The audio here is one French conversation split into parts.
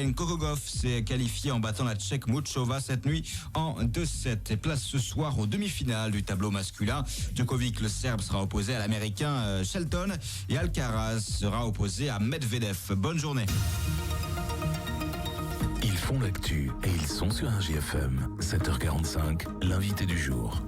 Darenko Gogov s'est qualifié en battant la Tchèque Muchova cette nuit en 2-7. Et place ce soir aux demi-finales du tableau masculin. Djokovic, le Serbe, sera opposé à l'Américain Shelton et Alcaraz sera opposé à Medvedev. Bonne journée. Ils font l'actu et ils sont sur RJFM. 7h45, l'invité du jour.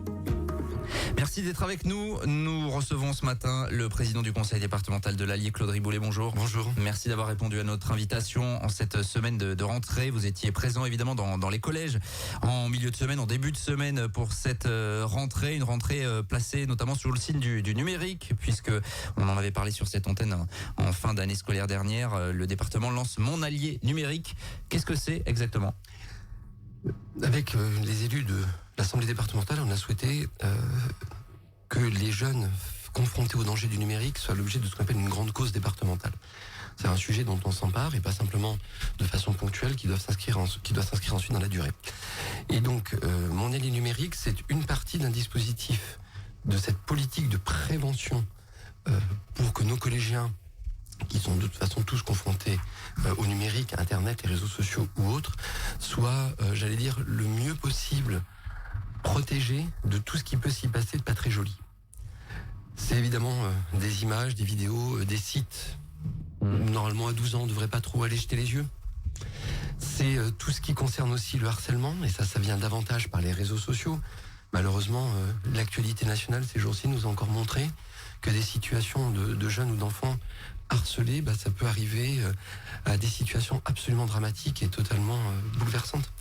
Merci d'être avec nous. Nous recevons ce matin le président du conseil départemental de l'Allier, Claude Riboulet. Bonjour. Bonjour. Merci d'avoir répondu à notre invitation en cette semaine de rentrée. Vous étiez présent évidemment dans les collèges en milieu de semaine, en début de semaine pour cette rentrée. Une rentrée placée notamment sous le signe du numérique, puisque on en avait parlé sur cette antenne en fin d'année scolaire dernière. Le département lance Mon Allier numérique. Qu'est-ce que c'est exactement ? Avec les élus de l'Assemblée départementale, on a souhaité que les jeunes confrontés au danger du numérique soient l'objet de ce qu'on appelle une grande cause départementale. C'est un sujet dont on s'empare et pas simplement de façon ponctuelle, qui doit s'inscrire ensuite dans la durée. Et donc, Mon Allier numérique, c'est une partie d'un dispositif de cette politique de prévention pour que nos collégiens, qui sont de toute façon tous confrontés au numérique, à Internet, les réseaux sociaux ou autres, soient, j'allais dire, le mieux possible protégés de tout ce qui peut s'y passer de pas très joli. C'est évidemment des images, des vidéos, des sites. Normalement, à 12 ans, on ne devrait pas trop aller jeter les yeux. C'est tout ce qui concerne aussi le harcèlement, et ça vient davantage par les réseaux sociaux. Malheureusement, l'actualité nationale ces jours-ci nous a encore montré que des situations de jeunes ou d'enfants harcelés, ça peut arriver à des situations absolument dramatiques et totalement bouleversantes.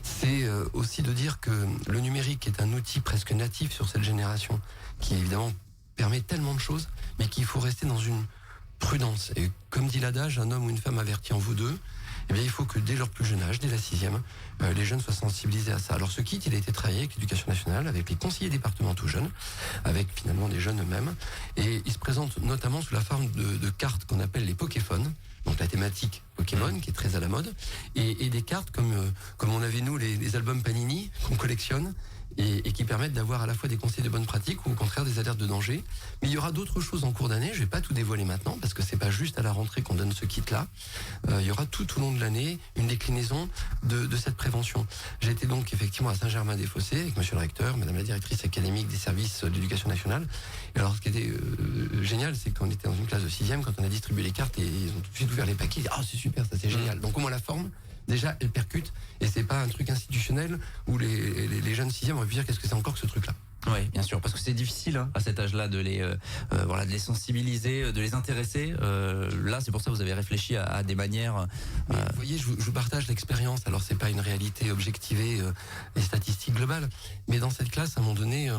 C'est aussi de dire que le numérique est un outil presque natif sur cette génération, qui évidemment permet tellement de choses, mais qu'il faut rester dans une prudence. Et comme dit l'adage, un homme ou une femme averti en vaut deux. Eh bien, il faut que dès leur plus jeune âge, dès la 6e, les jeunes soient sensibilisés à ça. Alors ce kit, il a été travaillé avec l'Éducation nationale, avec les conseillers départementaux jeunes, avec finalement des jeunes eux-mêmes. Et il se présente notamment sous la forme de cartes qu'on appelle les Poképhone, donc la thématique Pokémon, qui est très à la mode, et des cartes comme on avait nous les albums Panini qu'on collectionne, et qui permettent d'avoir à la fois des conseils de bonne pratique ou au contraire des alertes de danger. Mais il y aura d'autres choses en cours d'année. Je vais pas tout dévoiler maintenant parce que c'est pas juste à la rentrée qu'on donne ce kit-là. Il y aura tout au long de l'année une déclinaison de cette prévention. J'ai été donc effectivement à Saint-Germain-des-Fossés avec monsieur le recteur, madame la directrice académique des services de l'éducation nationale. Et alors ce qui était génial, c'est qu'on était dans une classe de 6e quand on a distribué les cartes et ils ont tout de suite ouvert les paquets. Ils disaient, c'est super, ça c'est génial. Donc au moins la forme, déjà, elle percute, et c'est pas un truc institutionnel où les jeunes 6e vont dire qu'est-ce que c'est encore que ce truc-là. Oui, bien sûr, parce que c'est difficile à cet âge-là de les sensibiliser, de les intéresser. Là, c'est pour ça que vous avez réfléchi à des manières. Vous voyez, je vous partage l'expérience. Alors, c'est pas une réalité objectivée et statistique globale, mais dans cette classe, à un moment donné,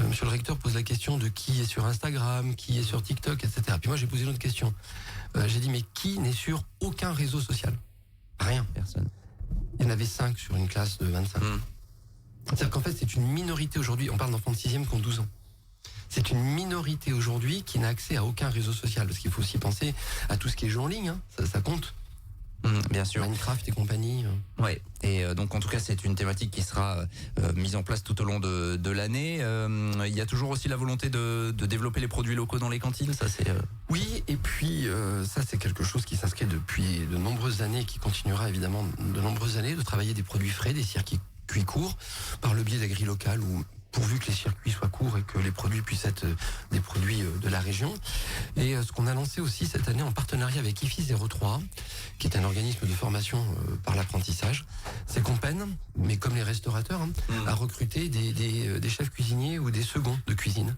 monsieur le recteur pose la question de qui est sur Instagram, qui est sur TikTok, etc. Puis moi, j'ai posé une autre question. J'ai dit, mais qui n'est sur aucun réseau social ? Rien. Personne. Il y en avait 5 sur une classe de 25. C'est-à-dire qu'en fait, c'est une minorité aujourd'hui. On parle d'enfants de 6e qui ont 12 ans. C'est une minorité aujourd'hui qui n'a accès à aucun réseau social. Parce qu'il faut aussi penser à tout ce qui est jeu en ligne. Ça compte. Bien sûr. Minecraft et compagnie. Ouais. Et donc en tout cas c'est une thématique qui sera mise en place tout au long de l'année. Il y a toujours aussi la volonté de développer les produits locaux dans les cantines. Ça c'est. Oui, et puis ça c'est quelque chose qui s'inscrit depuis de nombreuses années, et qui continuera évidemment de nombreuses années, de travailler des produits frais, des circuits courts, par le biais d'agri local ou pourvu que les circuits soient courts et que les produits puissent être des produits de la région. Et ce qu'on a lancé aussi cette année en partenariat avec IFI 03, qui est un organisme de formation par l'apprentissage, c'est qu'on peine, mais comme les restaurateurs, à recruter des chefs cuisiniers ou des seconds de cuisine.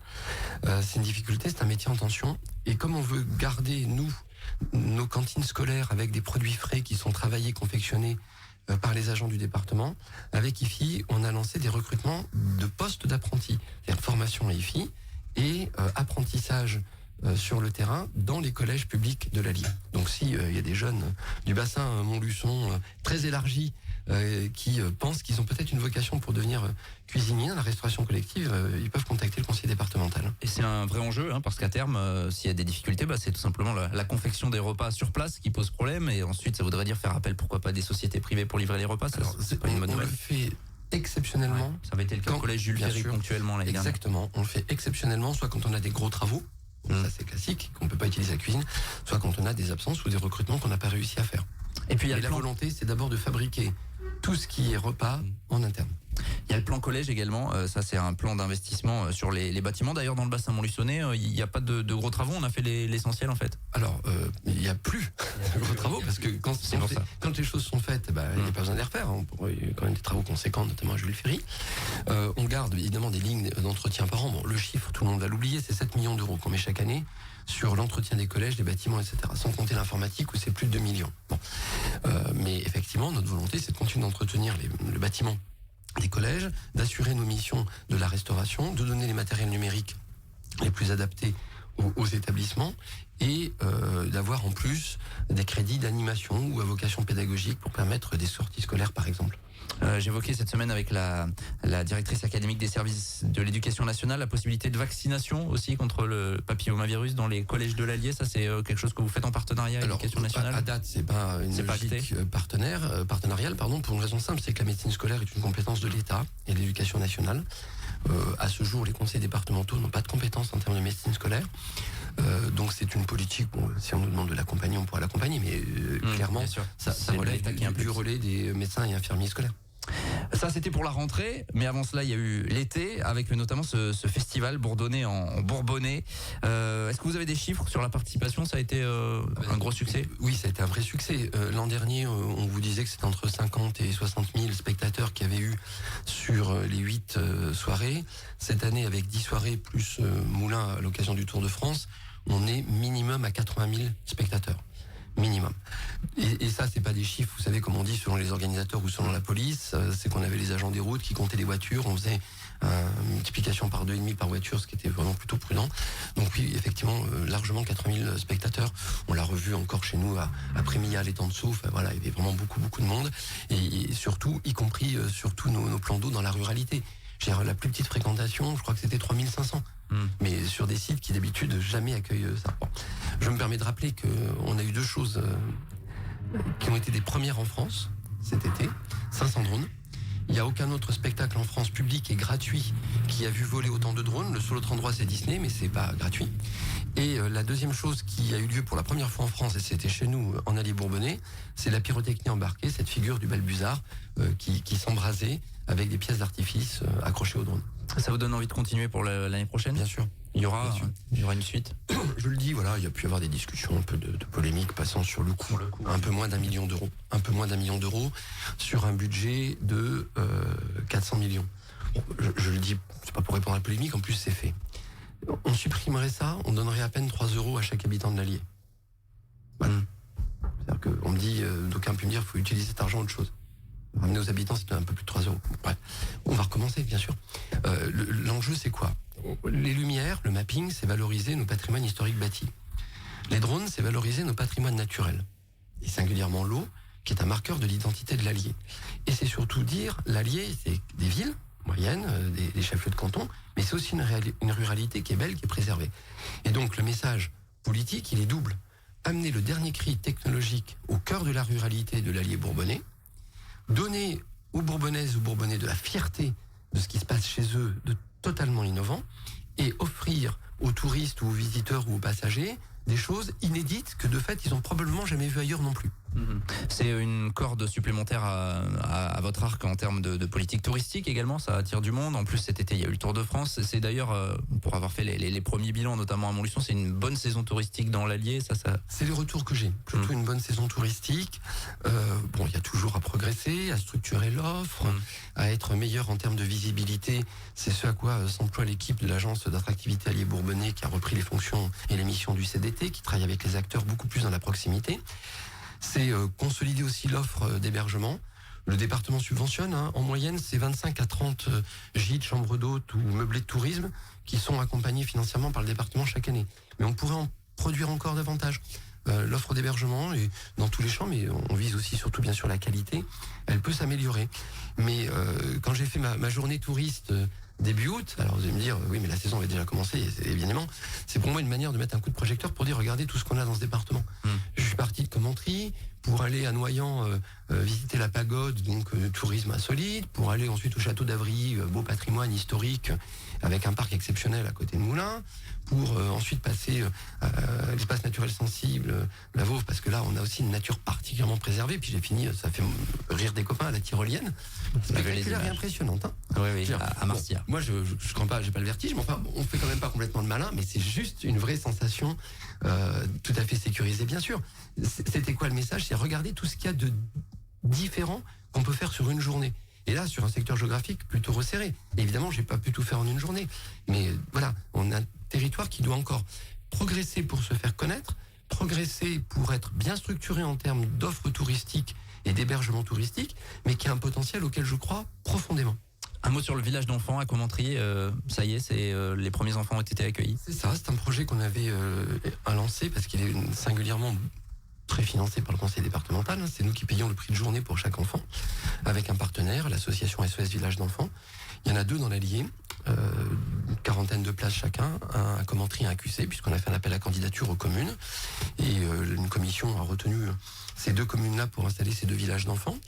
C'est une difficulté, c'est un métier en tension. Et comme on veut garder, nous, nos cantines scolaires avec des produits frais qui sont travaillés, confectionnés par les agents du département, avec IFI, on a lancé des recrutements de postes d'apprentis, c'est-à-dire formation à IFI et apprentissage sur le terrain dans les collèges publics de l'Allier. Donc si il y a des jeunes du bassin Montluçon très élargi qui pensent qu'ils ont peut-être une vocation pour devenir cuisiniers dans la restauration collective, ils peuvent contacter le conseil départemental. Et c'est un vrai enjeu, parce qu'à terme, s'il y a des difficultés, c'est tout simplement la confection des repas sur place qui pose problème. Et ensuite, ça voudrait dire faire appel, pourquoi pas, des sociétés privées pour livrer les repas. Ça, c'est pas une bonne nouvelle. On le fait exceptionnellement. Ouais, ça avait été le cas au collège Jules Ferry ponctuellement l'année dernière. Exactement. On le fait exceptionnellement, soit quand on a des gros travaux, ça c'est classique, qu'on peut pas utiliser la cuisine, soit quand on a des absences ou des recrutements qu'on n'a pas réussi à faire. Et puis il y a Et le la plan. volonté, c'est d'abord de fabriquer tout ce qui est repas en interne. Il y a le plan collège également, ça c'est un plan d'investissement sur les bâtiments. D'ailleurs dans le bassin Montluçonnet, il n'y a pas de gros travaux, on a fait l'essentiel en fait. Alors, il n'y a plus de gros travaux parce que quand les choses sont faites, il n'y a pas besoin de les refaire. Il y a quand même des travaux conséquents, notamment à Jules Ferry. On garde évidemment des lignes d'entretien par an. Bon, le chiffre, tout le monde va l'oublier, c'est 7 millions d'euros qu'on met chaque année sur l'entretien des collèges, des bâtiments, etc. Sans compter l'informatique où c'est plus de 2 millions. Bon. Mais effectivement, notre volonté, c'est de continuer d'entretenir le bâtiment des collèges, d'assurer nos missions de la restauration, de donner les matériels numériques les plus adaptés aux établissements et d'avoir en plus des crédits d'animation ou à vocation pédagogique pour permettre des sorties scolaires par exemple. J'évoquais cette semaine avec la directrice académique des services de l'éducation nationale la possibilité de vaccination aussi contre le papillomavirus dans les collèges de l'Allier. Ça c'est quelque chose que vous faites en partenariat avec l'éducation nationale. À date, c'est pas une logique partenariale, pour une raison simple, c'est que la médecine scolaire est une compétence de l'État et de l'éducation nationale. À ce jour, les conseils départementaux n'ont pas de compétences en termes de médecine scolaire. Donc c'est une politique, si on nous demande de l'accompagner, on pourra l'accompagner, mais clairement, ça relève du relais des médecins et infirmiers scolaires. Ça c'était pour la rentrée, mais avant cela il y a eu l'été avec notamment ce festival bourdonnais en Bourbonnais. Est-ce que vous avez des chiffres sur la participation? Ça a été un gros succès? Oui, ça a été un vrai succès. L'an dernier, on vous disait que c'était entre 50 et 60 000 spectateurs qu'il y avait eu sur les 8 soirées. Cette année, avec 10 soirées plus Moulin à l'occasion du Tour de France, on est minimum à 80 000 spectateurs. Minimum. Et ça, c'est pas des chiffres, vous savez, comme on dit, selon les organisateurs ou selon la police, c'est qu'on avait les agents des routes qui comptaient les voitures, on faisait une multiplication par 2,5 par voiture, ce qui était vraiment plutôt prudent. Donc oui, effectivement, largement 80 000 spectateurs. On l'a revu encore chez nous après Mia, les temps de souffle. Voilà, il y avait vraiment beaucoup de monde. Et surtout, y compris surtout nos plans d'eau dans la ruralité. J'ai la plus petite fréquentation, je crois que c'était 3500. Mais sur des sites qui d'habitude jamais accueillent ça. Bon. Je me permets de rappeler qu'on a eu 2 choses qui ont été des premières en France cet été. 500 drones. Il n'y a aucun autre spectacle en France public et gratuit qui a vu voler autant de drones. Le seul autre endroit, c'est Disney, mais c'est pas gratuit. Et la deuxième chose qui a eu lieu pour la première fois en France, et c'était chez nous, en Allier-Bourbonnais, c'est la pyrotechnie embarquée, cette figure du Balbuzard qui s'embrasait avec des pièces d'artifice accrochées au drone. Ça vous donne envie de continuer pour l'année prochaine? Bien sûr. Il y aura une suite. Je le dis, voilà, il y a pu y avoir des discussions, un peu de polémique passant sur le coût. Un peu moins d'1 million d'euros. Un peu moins d'1 million d'euros sur un budget de 400 millions. Bon, je le dis, c'est pas pour répondre à la polémique, en plus c'est fait. On supprimerait ça, on donnerait à peine 3 euros à chaque habitant de l'Allier. Voilà. C'est-à-dire qu'on me dit, d'aucuns peuvent me dire, il faut utiliser cet argent à autre chose. Ramener aux habitants, c'est un peu plus de 3 euros. Bref, on va recommencer, bien sûr. L'enjeu, c'est quoi? Les lumières, le mapping, c'est valoriser nos patrimoines historiques bâtis. Les drones, c'est valoriser nos patrimoines naturels. Et singulièrement l'eau, qui est un marqueur de l'identité de l'Allier. Et c'est surtout dire, l'Allier, c'est des villes moyennes, des chefs-lieux de canton, mais c'est aussi une ruralité qui est belle, qui est préservée. Et donc, le message politique, il est double. Amener le dernier cri technologique au cœur de la ruralité de l'Allier bourbonnais, donner aux Bourbonnaises, aux Bourbonnais de la fierté de ce qui se passe chez eux, de totalement innovant, et offrir aux touristes ou aux visiteurs ou aux passagers des choses inédites que de fait ils ont probablement jamais vues ailleurs non plus. C'est une corde supplémentaire à votre arc en termes de politique touristique également, ça attire du monde. En plus cet été il y a eu le Tour de France, c'est d'ailleurs pour avoir fait les premiers bilans notamment à Montluçon, c'est une bonne saison touristique dans l'Allier, ça. C'est les retours que j'ai, plutôt une bonne saison touristique. Bon, il y a toujours à progresser, à structurer l'offre, à être meilleur en termes de visibilité. C'est ce à quoi s'emploie l'équipe de l'agence d'attractivité Allier Bourbonnais qui a repris les fonctions et les missions du CDT, qui travaille avec les acteurs beaucoup plus dans la proximité. C'est consolider aussi l'offre d'hébergement. Le département subventionne, en moyenne, c'est 25 à 30 gîtes, chambres d'hôtes ou meublés de tourisme qui sont accompagnés financièrement par le département chaque année. Mais on pourrait en produire encore davantage. L'offre d'hébergement est dans tous les champs, mais on vise aussi surtout bien sûr la qualité. Elle peut s'améliorer. Mais quand j'ai fait ma journée touriste début août, alors vous allez me dire, oui mais la saison avait déjà commencé, évidemment, c'est pour moi une manière de mettre un coup de projecteur pour dire, regardez tout ce qu'on a dans ce département. Je suis parti partie de Commentry, pour aller à Noyant visiter la pagode, donc tourisme insolite, pour aller ensuite au château d'Avry, beau patrimoine historique, avec un parc exceptionnel à côté de Moulins, pour ensuite passer à l'espace naturel sensible, la Vauve, parce que là on a aussi une nature particulièrement préservée, puis j'ai fini, ça fait rire des copains, à la tyrolienne, spectaculaire et impressionnante. Hein. Oui, à Marcia. Bon, moi je crains pas, j'ai pas le vertige, mais enfin on fait quand même pas complètement le malin, mais c'est juste une vraie sensation tout à fait sécurisée, bien sûr. C'était quoi le message? C'est regarder tout ce qu'il y a de différent qu'on peut faire sur une journée. Et là, sur un secteur géographique plutôt resserré. Évidemment, j'ai pas pu tout faire en une journée. Mais voilà, on a un territoire qui doit encore progresser pour se faire connaître, progresser pour être bien structuré en termes d'offres touristiques et d'hébergement touristique, mais qui a un potentiel auquel je crois profondément. Un mot sur le village d'enfants à Commentry, ça y est, les premiers enfants ont été accueillis. C'est ça, c'est un projet qu'on avait à lancer parce qu'il est singulièrement très financé par le conseil départemental. C'est nous qui payons le prix de journée pour chaque enfant, avec un partenaire, l'association SOS Village d'enfants. Il y en a 2 dans l'Allier, une quarantaine de places chacun, un à Commentry et un à QC, puisqu'on a fait un appel à candidature aux communes. Et une commission a retenu ces 2 communes-là pour installer ces 2 villages d'enfants.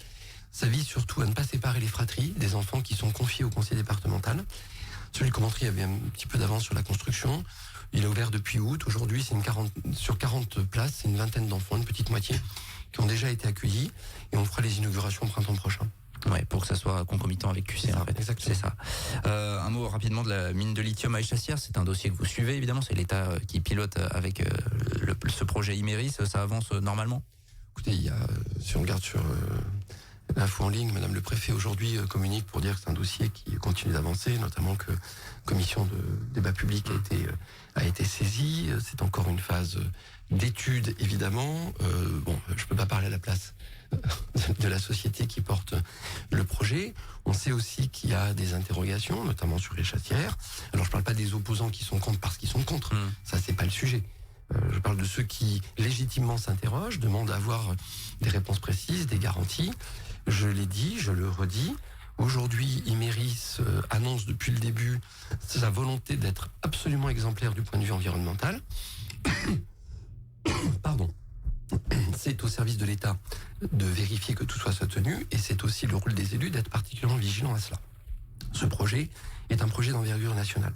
Ça vise surtout à ne pas séparer les fratries des enfants qui sont confiés au conseil départemental. Celui de Commentry avait un petit peu d'avance sur la construction. Il a ouvert depuis août. Aujourd'hui, c'est sur 40 places, c'est une vingtaine d'enfants, une petite moitié, qui ont déjà été accueillis. Et on fera les inaugurations au printemps prochain. Ouais, pour que ça soit concomitant avec QC, en fait. Exactement. C'est ça. Un mot rapidement de la mine de lithium à Échassières. C'est un dossier que vous suivez, évidemment. C'est l'État qui pilote avec ce projet Imerys. Ça avance normalement? Écoutez, si on regarde sur l'info en ligne, Madame le Préfet aujourd'hui communique pour dire que c'est un dossier qui continue d'avancer, notamment que la commission de débat public a été saisie. C'est encore une phase d'étude, évidemment. Je peux pas parler à la place de la société qui porte le projet. On sait aussi qu'il y a des interrogations, notamment sur les Échassières. Alors je parle pas des opposants qui sont contre parce qu'ils sont contre. Ça, c'est pas le sujet. Je parle de ceux qui légitimement s'interrogent, demandent à avoir des réponses précises, des garanties. Je l'ai dit, je le redis. Aujourd'hui, Imerys annonce depuis le début sa volonté d'être absolument exemplaire du point de vue environnemental. Pardon. C'est au service de l'État de vérifier que tout soit tenu, et c'est aussi le rôle des élus d'être particulièrement vigilants à cela. Ce projet est un projet d'envergure nationale.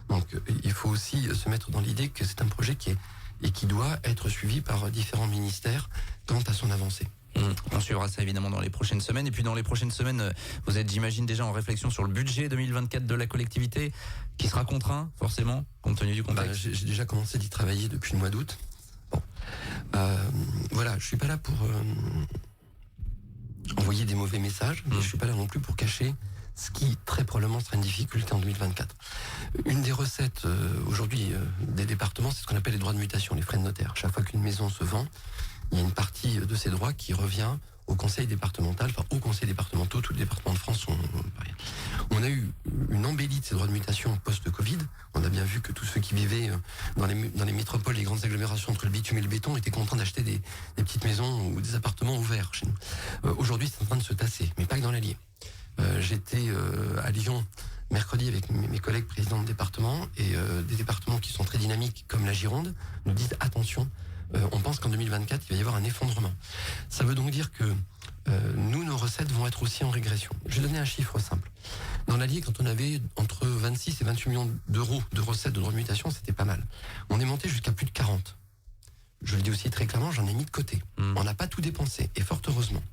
Donc il faut aussi se mettre dans l'idée que c'est un projet qui doit être suivi par différents ministères quant à son avancée. On suivra ça évidemment dans les prochaines semaines. Et puis dans les prochaines semaines, vous êtes, j'imagine, déjà en réflexion sur le budget 2024 de la collectivité, qui sera contraint, forcément, compte tenu du contexte. J'ai déjà commencé d'y travailler depuis le mois d'août. Voilà, je suis pas là pour envoyer des mauvais messages, mais je suis pas là non plus pour cacher ce qui très probablement sera une difficulté en 2024. Une des recettes aujourd'hui des départements, c'est ce qu'on appelle les droits de mutation, les frais de notaire. Chaque fois qu'une maison se vend, il y a une partie de ces droits qui revient au conseil départemental, enfin aux conseils départementaux. Tous les départements de France sont pareils. On a eu une embellie de ces droits de mutation post-Covid. On a bien vu que tous ceux qui vivaient dans les métropoles, les grandes agglomérations entre le bitume et le béton étaient contents d'acheter des petites maisons ou des appartements ouverts chez nous. Aujourd'hui, c'est en train de se tasser, mais pas que dans l'Allier. J'étais à Lyon mercredi avec mes collègues présidents de département, et des départements qui sont très dynamiques comme la Gironde nous disent attention, on pense qu'en 2024 il va y avoir un effondrement. Ça veut donc dire que nos recettes vont être aussi en régression. Je vais donner un chiffre simple. Dans l'Allier, quand on avait entre 26 et 28 millions d'euros de recettes de droits de mutation, c'était pas mal. On est monté jusqu'à plus de 40. Je le dis aussi très clairement, j'en ai mis de côté. On n'a pas tout dépensé, et fort heureusement.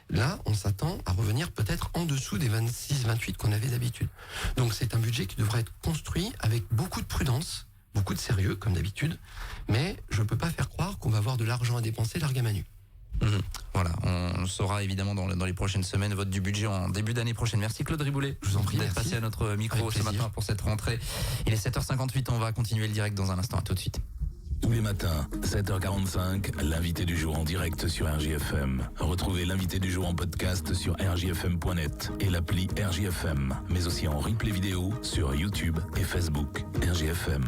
Là, on s'attend à revenir peut-être en dessous des 26-28 qu'on avait d'habitude. Donc c'est un budget qui devrait être construit avec beaucoup de prudence, beaucoup de sérieux, comme d'habitude, mais je ne peux pas faire croire qu'on va avoir de l'argent à dépenser largue à main nue. Voilà, on saura évidemment dans les prochaines semaines vote du budget en début d'année prochaine. Merci Claude Riboulet. Je vous en prie, d'être passé à notre micro ce matin pour cette rentrée. Il est 7h58, on va continuer le direct dans un instant. À tout de suite. Tous les matins, 7h45, l'invité du jour en direct sur RJFM. Retrouvez l'invité du jour en podcast sur rjfm.net et l'appli RJFM, mais aussi en replay vidéo sur YouTube et Facebook. RJFM.